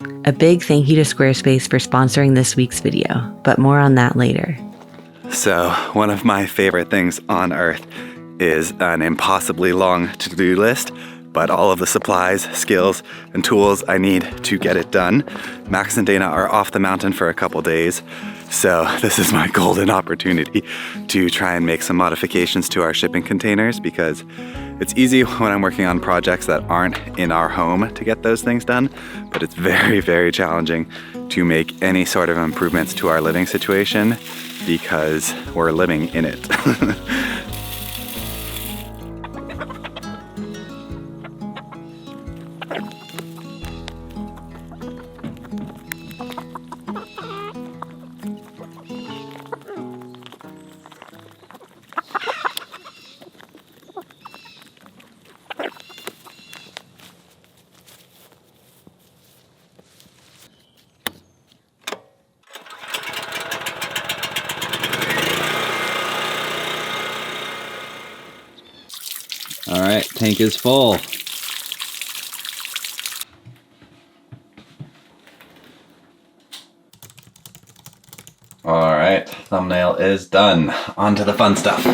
A big thank you to Squarespace for sponsoring this week's video, but more on that later. So, one of my favorite things on earth is an impossibly long to-do list, but all of the supplies, skills, and tools I need to get it done. Max and Dana are off the mountain for a couple days, so this is my golden opportunity to try and make some modifications to our shipping containers, because it's easy when I'm working on projects that aren't in our home to get those things done, but it's very, very challenging to make any sort of improvements to our living situation because we're living in it. All right, tank is full. All right, thumbnail is done. On to the fun stuff.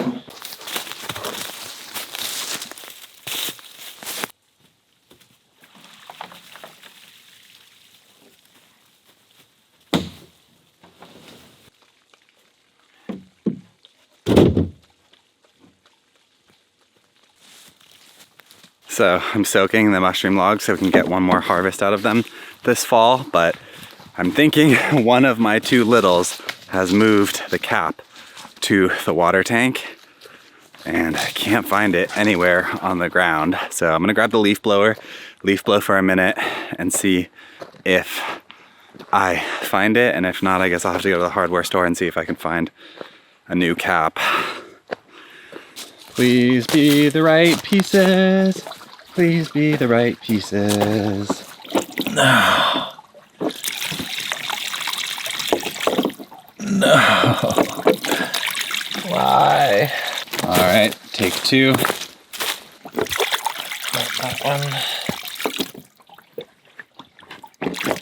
So I'm soaking the mushroom logs so we can get one more harvest out of them this fall, but I'm thinking one of my two littles has moved the cap to the water tank and I can't find it anywhere on the ground. So I'm gonna grab the leaf blower, leaf blow for a minute and see if I find it, and if not, I guess I'll have to go to the hardware store and see if I can find a new cap. Please be the right pieces. Please be the right pieces. No. No. Why? All right, take two. Not that one.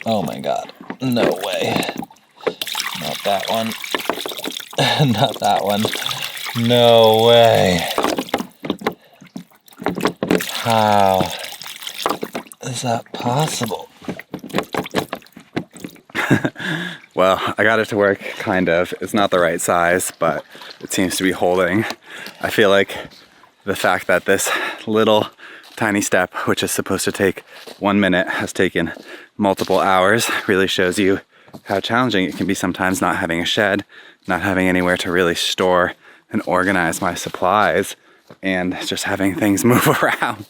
Oh my God. No way. Not that one. Not that one. No way. How is that possible? Well, I got it to work, kind of. It's not the right size, but it seems to be holding. I feel like the fact that this little tiny step, which is supposed to take 1 minute, has taken multiple hours, really shows you how challenging it can be sometimes not having a shed, not having anywhere to really store and organize my supplies, and just having things move around.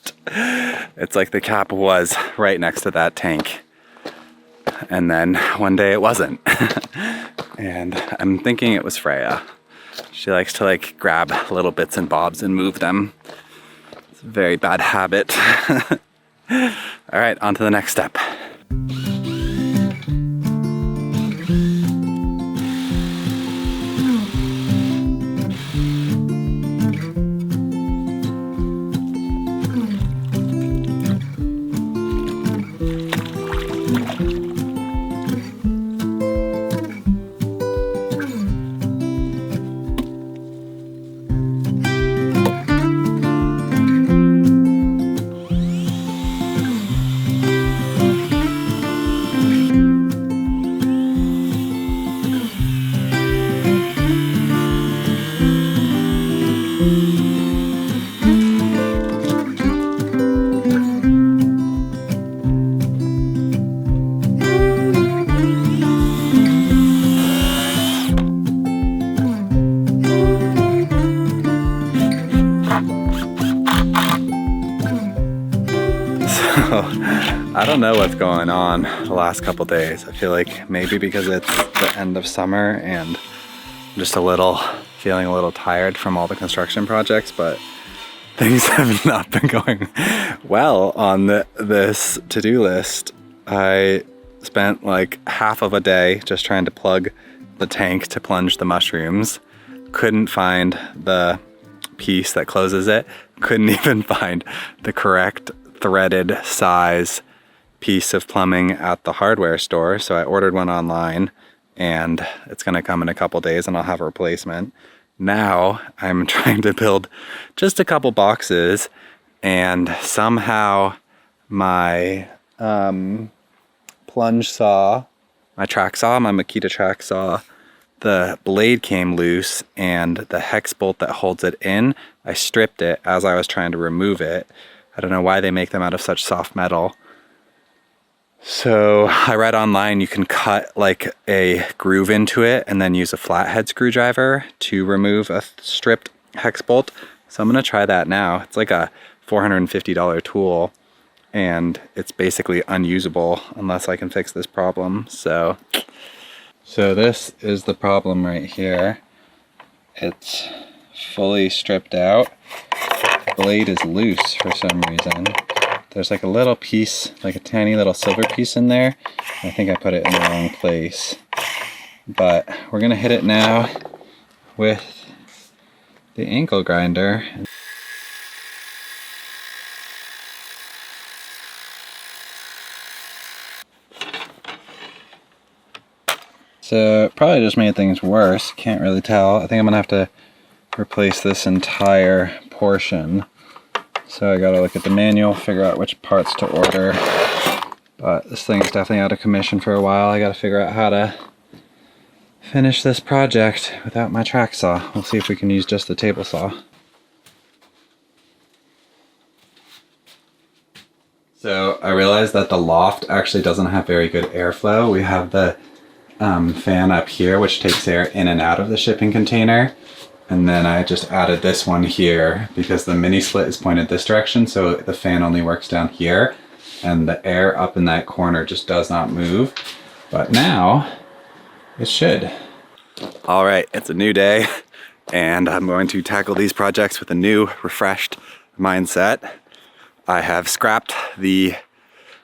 It's like the cap was right next to that tank, and then one day it wasn't. And I'm thinking it was Freja. She likes to like grab little bits and bobs and move them. It's a very bad habit. All right, on to the next step. I don't know what's going on the last couple days. I feel like maybe because it's the end of summer and I'm just feeling a little tired from all the construction projects, but things have not been going well on this to-do list. I spent like half of a day just trying to plug the tank to plunge the mushrooms. Couldn't find the piece that closes it. Couldn't even find the correct threaded size piece of plumbing at the hardware store, so I ordered one online and it's gonna come in a couple days and I'll have a replacement. Now I'm trying to build just a couple boxes, and somehow my plunge saw, my track saw, my Makita track saw, the blade came loose and the hex bolt that holds it in, I stripped it as I was trying to remove it. I don't know why they make them out of such soft metal. So I read online you can cut like a groove into it and then use a flathead screwdriver to remove a stripped hex bolt. So I'm gonna try that now. It's like a $450 tool and it's basically unusable unless I can fix this problem. So this is the problem right here. It's fully stripped out. The blade is loose for some reason. There's like a little piece, like a tiny little silver piece in there. I think I put it in the wrong place. But we're gonna hit it now with the angle grinder. So it probably just made things worse, can't really tell. I think I'm gonna have to replace this entire portion. So I gotta look at the manual, figure out which parts to order. But this thing's definitely out of commission for a while. I gotta figure out how to finish this project without my track saw. We'll see if we can use just the table saw. So I realized that the loft actually doesn't have very good airflow. We have the fan up here, which takes air in and out of the shipping container. And then I just added this one here because the mini split is pointed this direction, so the fan only works down here and the air up in that corner just does not move. But now it should. All right, it's a new day and I'm going to tackle these projects with a new, refreshed mindset. I have scrapped the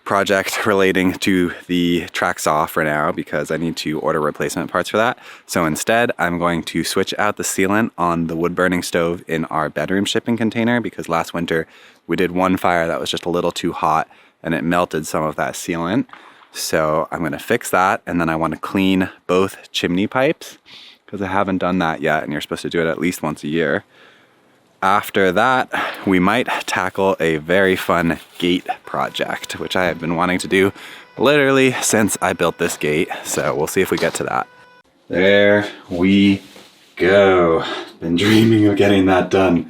project relating to the track saw for now because I need to order replacement parts for that. So instead, I'm going to switch out the sealant on the wood burning stove in our bedroom shipping container because last winter we did one fire that was just a little too hot and it melted some of that sealant. So I'm gonna fix that, and then I wanna clean both chimney pipes because I haven't done that yet, and you're supposed to do it at least once a year. After that, we might tackle a very fun gate project, which I have been wanting to do literally since I built this gate. So we'll see if we get to that. There we go. Been dreaming of getting that done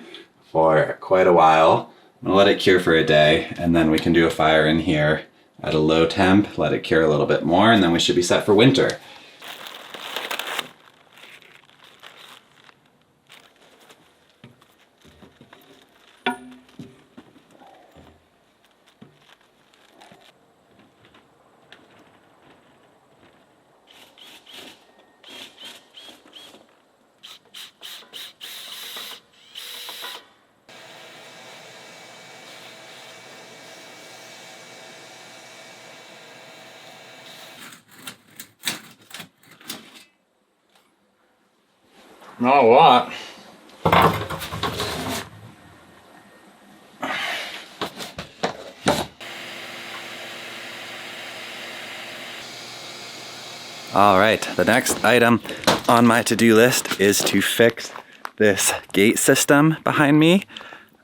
for quite a while. I'm gonna let it cure for a day, and then we can do a fire in here at a low temp, let it cure a little bit more, and then we should be set for winter. Not a lot. All right, the next item on my to-do list is to fix this gate system behind me.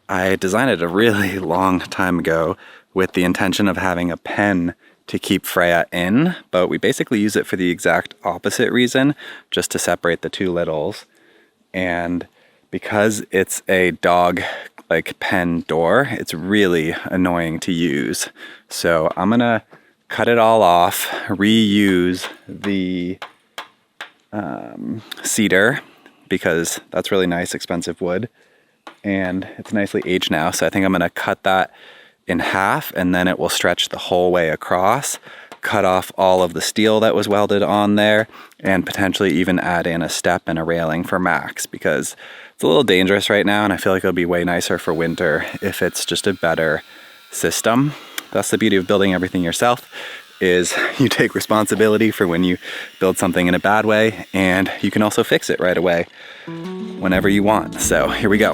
I designed it a really long time ago with the intention of having a pen to keep Freya in, but we basically use it for the exact opposite reason, just to separate the two littles. And because it's a dog like pen door, it's really annoying to use. So I'm gonna cut it all off, reuse the cedar because that's really nice, expensive wood. And it's nicely aged now. So I think I'm gonna cut that in half and then it will stretch the whole way across, cut off all of the steel that was welded on there, and potentially even add in a step and a railing for Max because it's a little dangerous right now and I feel like it'll be way nicer for winter if it's just a better system. That's the beauty of building everything yourself, is you take responsibility for when you build something in a bad way, and you can also fix it right away whenever you want. So here we go.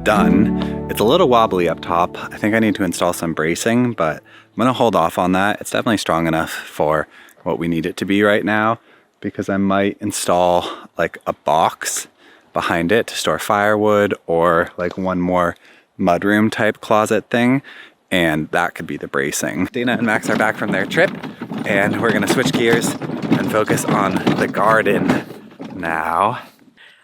done. It's a little wobbly up top. I think I need to install some bracing, but I'm gonna hold off on that. It's definitely strong enough for what we need it to be right now, because I might install like a box behind it to store firewood, or like one more mudroom type closet thing, and that could be the bracing. Dana and Max are back from their trip, and we're gonna switch gears and focus on the garden now.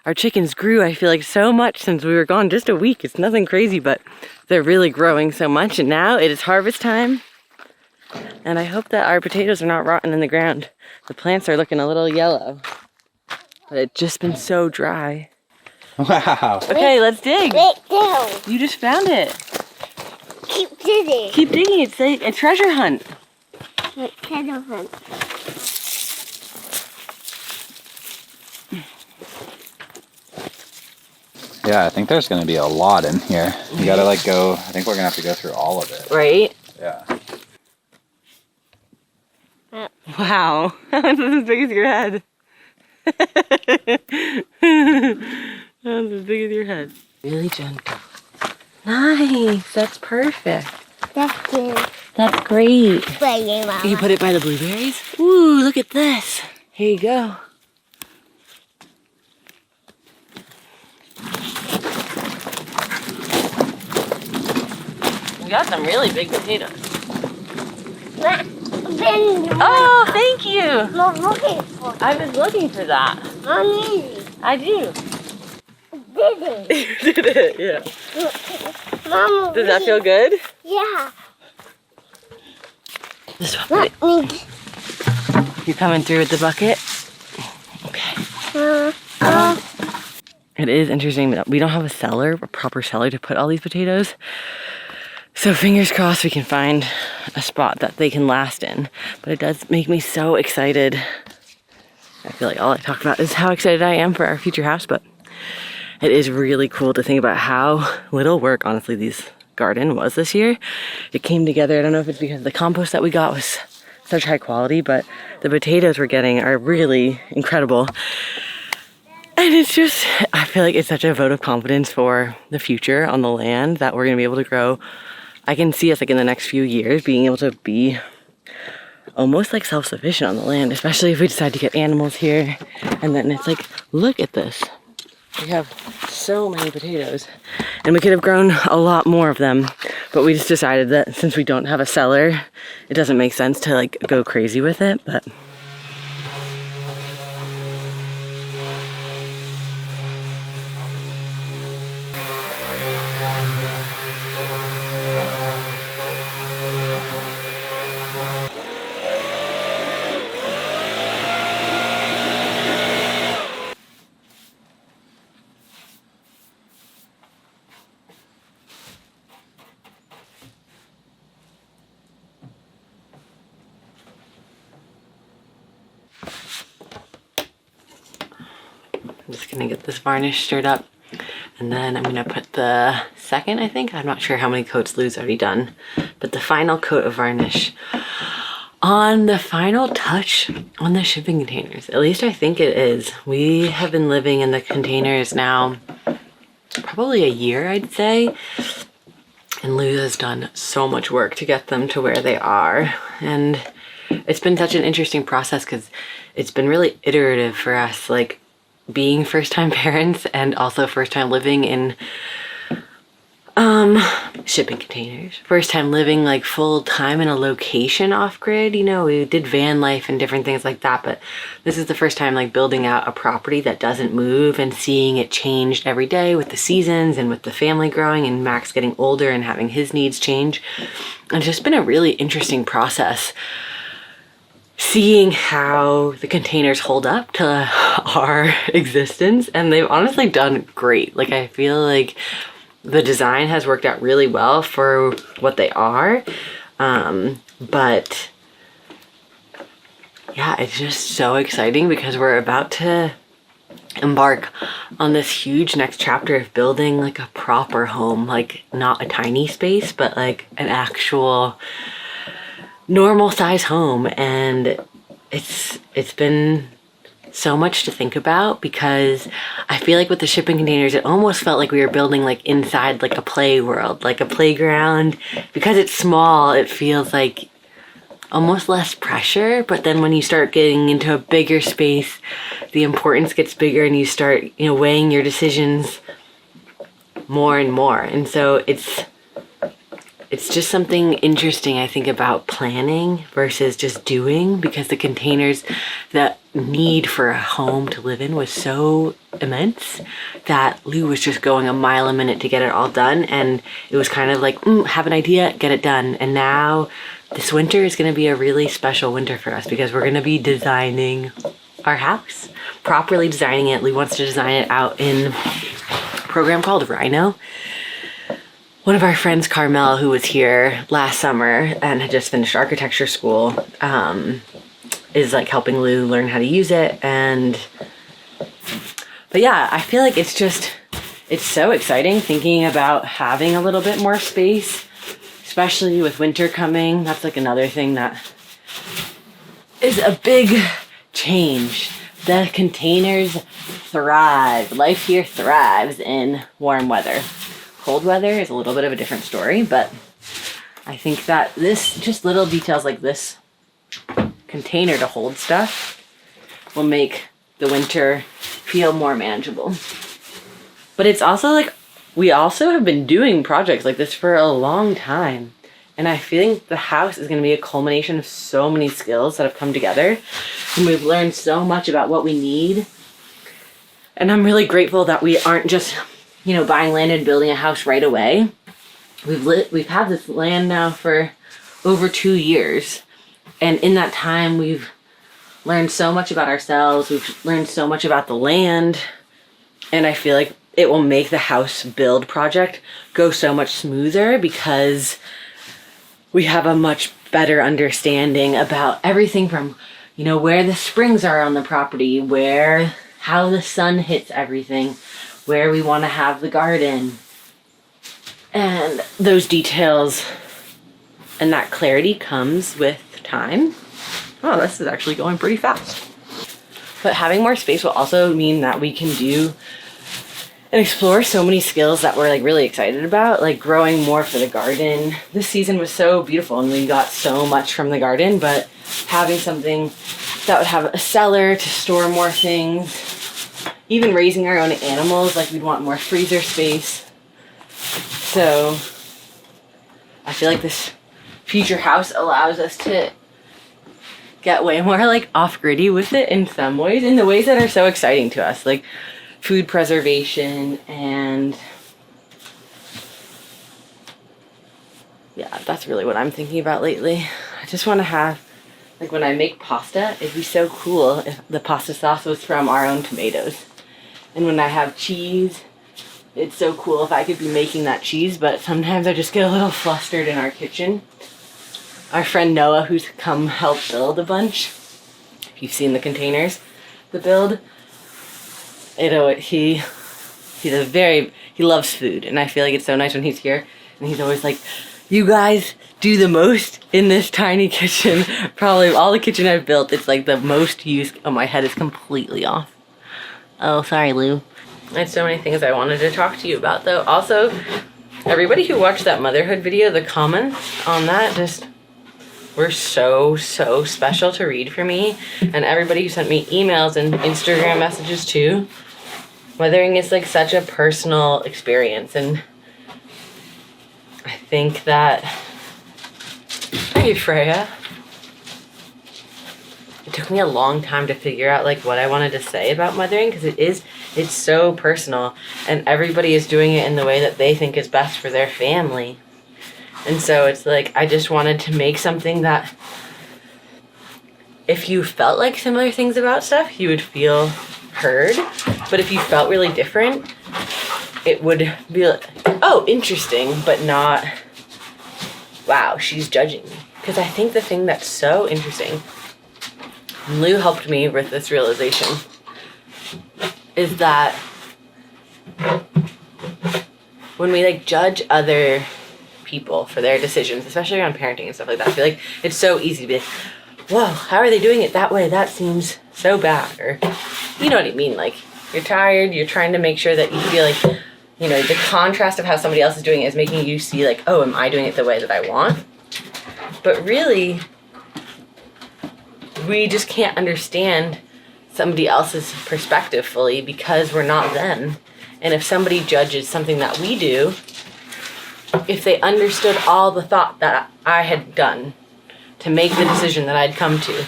Our chickens grew, I feel like, so much since we were gone just a week. It's nothing crazy, but they're really growing so much, and now it is harvest time. And I hope that our potatoes are not rotten in the ground. The plants are looking a little yellow, but it's just been so dry. Wow. Okay, let's dig. Right down. You just found it. Keep digging. Keep digging. It's like a treasure hunt. Treasure hunt. Yeah, I think there's gonna be a lot in here. You gotta like go, I think we're gonna have to go through all of it. Right? Yeah. Wow. That's as big as your head. That's as big as your head. Really gentle. Nice. That's perfect. That's good. That's great. Playing, Mama. You put it by the blueberries? Ooh, look at this. Here you go. We got some really big potatoes. Oh, thank you. Not looking for I was looking for that. Mommy. I do. Did it? You did it, yeah. Mama. Does that feel good? Yeah. This one. Let me. You coming through with the bucket? Okay. It is interesting that we don't have a cellar, a proper cellar to put all these potatoes. So fingers crossed we can find a spot that they can last in. But it does make me so excited. I feel like all I talk about is how excited I am for our future house, but it is really cool to think about how little work, honestly, this garden was this year. It came together. I don't know if it's because the compost that we got was such high quality, but the potatoes we're getting are really incredible. And it's just, I feel like it's such a vote of confidence for the future on the land that we're gonna be able to grow. I can see us like in the next few years being able to be almost like self-sufficient on the land, especially if we decide to get animals here. And then it's like, look at this. We have so many potatoes, and we could have grown a lot more of them, but we just decided that since we don't have a cellar, it doesn't make sense to like go crazy with it, but I'm just gonna get this varnish stirred up, and then I'm gonna put the second, I think, I'm not sure how many coats Lou's already done, but the final coat of varnish on the final touch on the shipping containers. At least I think it is. We have been living in the containers now probably a year, I'd say, and Lou has done so much work to get them to where they are, and it's been such an interesting process because it's been really iterative for us, like being first-time parents and also first-time living in shipping containers. First time living like full-time in a location off-grid. You know, we did van life and different things like that, but this is the first time like building out a property that doesn't move and seeing it changed every day with the seasons and with the family growing and Max getting older and having his needs change. It's just been a really interesting process seeing how the containers hold up to our existence, and they've honestly done great. Like, I feel like the design has worked out really well for what they are, but yeah, it's just so exciting because we're about to embark on this huge next chapter of building like a proper home, like not a tiny space, but like an actual normal size home. And it's been so much to think about because I feel like with the shipping containers, it almost felt like we were building like inside like a play world, like a playground. Because it's small, it feels like almost less pressure. But then when you start getting into a bigger space, the importance gets bigger and you start, weighing your decisions more and more. And so it's just something interesting, I think, about planning versus just doing, because the containers, the need for a home to live in was so immense that Lou was just going a mile a minute to get it all done. And it was kind of like, have an idea, get it done. And now this winter is going to be a really special winter for us because we're going to be designing our house, properly designing it. Lou wants to design it out in a program called Rhino. One of our friends, Carmel, who was here last summer and had just finished architecture school, is like helping Lou learn how to use it. But yeah, I feel like it's so exciting thinking about having a little bit more space, especially with winter coming. That's like another thing that is a big change. The containers thrive. Life here thrives in warm weather. Cold weather is a little bit of a different story, but I think that just little details like this container to hold stuff will make the winter feel more manageable. But it's also like, we also have been doing projects like this for a long time. And I feel like the house is going to be a culmination of so many skills that have come together. And we've learned so much about what we need. And I'm really grateful that we aren't just buying land and building a house right away. We've had this land now for over 2 years. And in that time, we've learned so much about ourselves. We've learned so much about the land. And I feel like it will make the house build project go so much smoother because we have a much better understanding about everything from, where the springs are on the property, how the sun hits everything, where we want to have the garden. And those details and that clarity comes with time. Oh, this is actually going pretty fast. But having more space will also mean that we can do and explore so many skills that we're like really excited about, like growing more for the garden. This season was so beautiful and we got so much from the garden, but having something that would have a cellar to store more things, even raising our own animals, like we'd want more freezer space. So I feel like this future house allows us to get way more like off-griddy with it in some ways, in the ways that are so exciting to us, like food preservation. And yeah, that's really what I'm thinking about lately. I just want to have, like when I make pasta, it'd be so cool if the pasta sauce was from our own tomatoes. And when I have cheese, it's so cool if I could be making that cheese, but sometimes I just get a little flustered in our kitchen. Our friend Noah, who's come help build a bunch, if you've seen the containers, the build, he loves food, and I feel like it's so nice when he's here, and he's always like, you guys do the most in this tiny kitchen. Probably all the kitchen I've built, it's like the most use. Oh, my head is completely off. Oh, sorry, Lou. I had so many things I wanted to talk to you about, though. Also, everybody who watched that motherhood video, the comments on that just were so special to read for me. And everybody who sent me emails and Instagram messages, too. Mothering is like such a personal experience, and I think that, hey, Freja. It took me a long time to figure out like what I wanted to say about mothering, because it's so personal, and everybody is doing it in the way that they think is best for their family. And so it's like, I just wanted to make something that if you felt like similar things about stuff, you would feel heard. But if you felt really different, it would be like, oh, interesting, but not, wow, she's judging me. Because I think the thing that's so interesting, and Lou helped me with this realization, is that when we like judge other people for their decisions, especially around parenting and stuff like that, I feel like it's so easy to be like, whoa, how are they doing it that way? That seems so bad. Or, you know what I mean? Like, you're tired, you're trying to make sure that you feel like, you know, the contrast of how somebody else is doing it is making you see like, oh, am I doing it the way that I want? But really, we just can't understand somebody else's perspective fully because we're not them. And if somebody judges something that we do, if they understood all the thought that I had done to make the decision that I'd come to,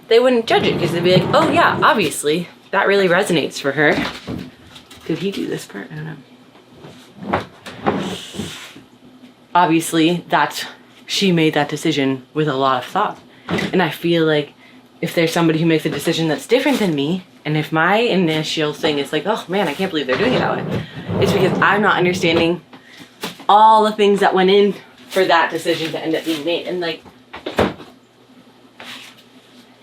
they wouldn't judge it because they'd be like, oh yeah, obviously, that really resonates for her. Did he do this part? I don't know. Obviously, she made that decision with a lot of thought. And I feel like if there's somebody who makes a decision that's different than me, and if my initial thing is like, oh man, I can't believe they're doing it that way, it's because I'm not understanding all the things that went in for that decision to end up being made. And like,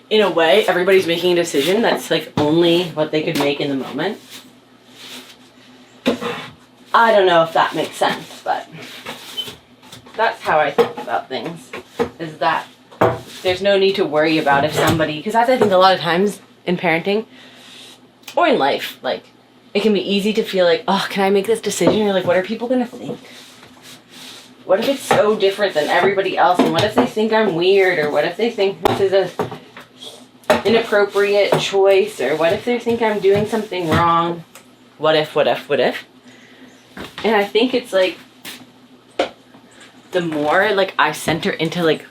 in a way, everybody's making a decision that's like only what they could make in the moment. I don't know if that makes sense, but that's how I think about things, is that there's no need to worry about if somebody, because as I think a lot of times in parenting or in life, like, it can be easy to feel like, oh, can I make this decision? Or like, what are people gonna think? What if it's so different than everybody else? And what if they think I'm weird? Or what if they think this is a inappropriate choice? Or what if they think I'm doing something wrong? What if? And I think it's like, the more like I center into like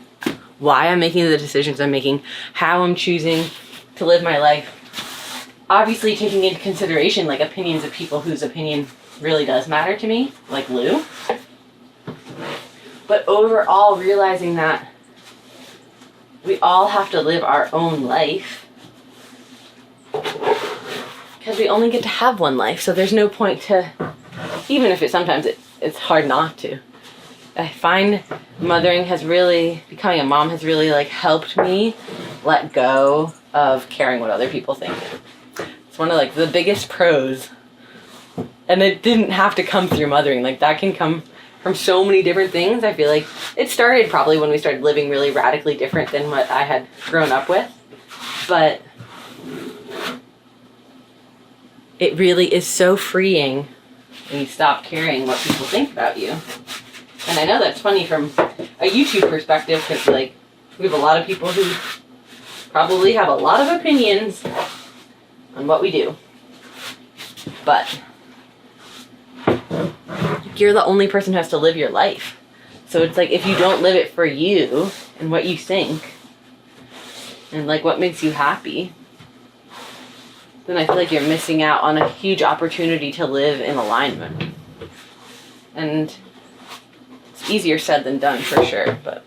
why I'm making the decisions I'm making, how I'm choosing to live my life, obviously taking into consideration like opinions of people whose opinion really does matter to me, like Lou. But overall realizing that we all have to live our own life because we only get to have one life. So there's no point to, even if sometimes it's hard not to. I find becoming a mom has really like helped me let go of caring what other people think. It's one of like the biggest pros. And it didn't have to come through mothering. Like that can come from so many different things. I feel like it started probably when we started living really radically different than what I had grown up with. But it really is so freeing when you stop caring what people think about you. And I know that's funny from a YouTube perspective because like we have a lot of people who probably have a lot of opinions on what we do. But you're the only person who has to live your life. So it's like if you don't live it for you and what you think and like what makes you happy, then I feel like you're missing out on a huge opportunity to live in alignment. And it's easier said than done for sure, but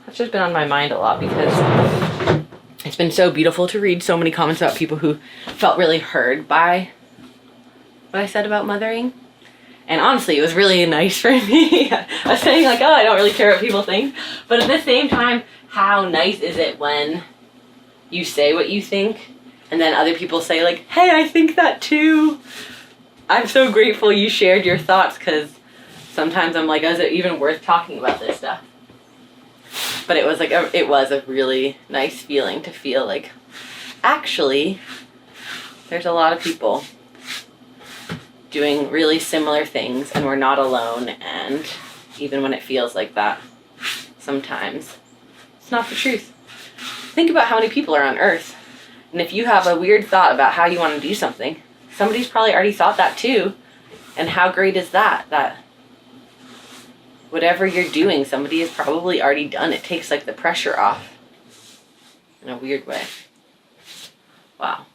that's just been on my mind a lot because it's been so beautiful to read so many comments about people who felt really heard by what I said about mothering. And honestly, it was really nice for me. I was saying like, oh, I don't really care what people think. But at the same time, how nice is it when you say what you think and then other people say like, hey, I think that too. I'm so grateful you shared your thoughts because sometimes I'm like, is it even worth talking about this stuff? But it was like, it was a really nice feeling to feel like, actually, there's a lot of people doing really similar things and we're not alone. And even when it feels like that, sometimes it's not the truth. Think about how many people are on Earth. And if you have a weird thought about how you want to do something, somebody's probably already thought that too. And how great is that? That whatever you're doing, somebody has probably already done. It takes like the pressure off in a weird way. Wow.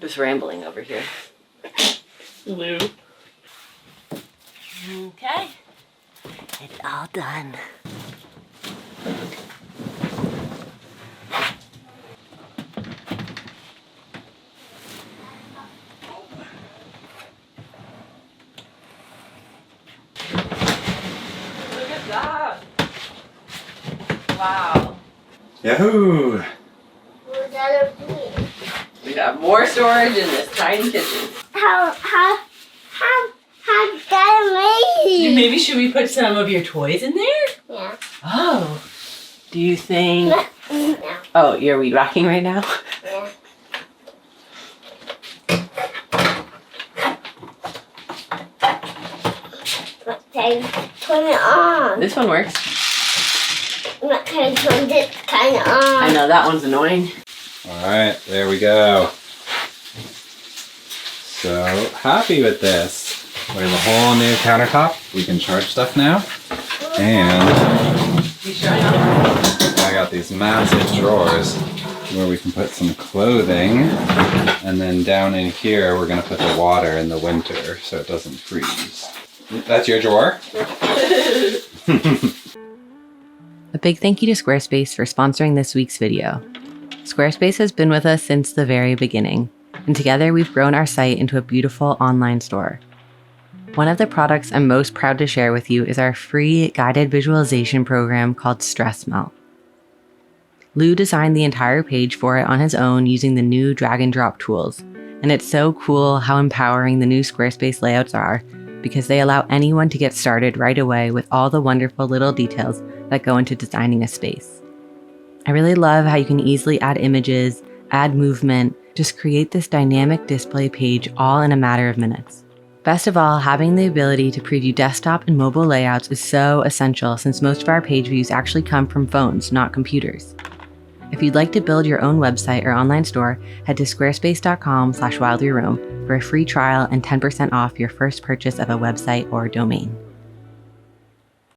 Just rambling over here. Lou. Okay. It's all done. Look at that. Wow. Yahoo! What's that over here? We got more storage in this tiny kitchen. How that amazing? Maybe should we put some of your toys in there? Yeah. Oh. Do you think... No. Oh, you're weed whacking right now? Yeah. What time? Turn it on. This one works. What kind of turn this kind of on? I know, that one's annoying. All right, there we go. So happy with this. We have a whole new countertop. We can charge stuff now. And You sure I know? I got these massive drawers where we can put some clothing. And then down in here, we're gonna put the water in the winter so it doesn't freeze. That's your drawer? A big thank you to Squarespace for sponsoring this week's video. Squarespace has been with us since the very beginning, and together we've grown our site into a beautiful online store. One of the products I'm most proud to share with you is our free guided visualization program called Stress Melt. Lou designed the entire page for it on his own using the new drag and drop tools, and it's so cool how empowering the new Squarespace layouts are because they allow anyone to get started right away with all the wonderful little details that go into designing a space. I really love how you can easily add images, add movement, just create this dynamic display page all in a matter of minutes. Best of all, having the ability to preview desktop and mobile layouts is so essential since most of our page views actually come from phones, not computers. If you'd like to build your own website or online store, head to squarespace.com/wildlyroam for a free trial and 10% off your first purchase of a website or domain.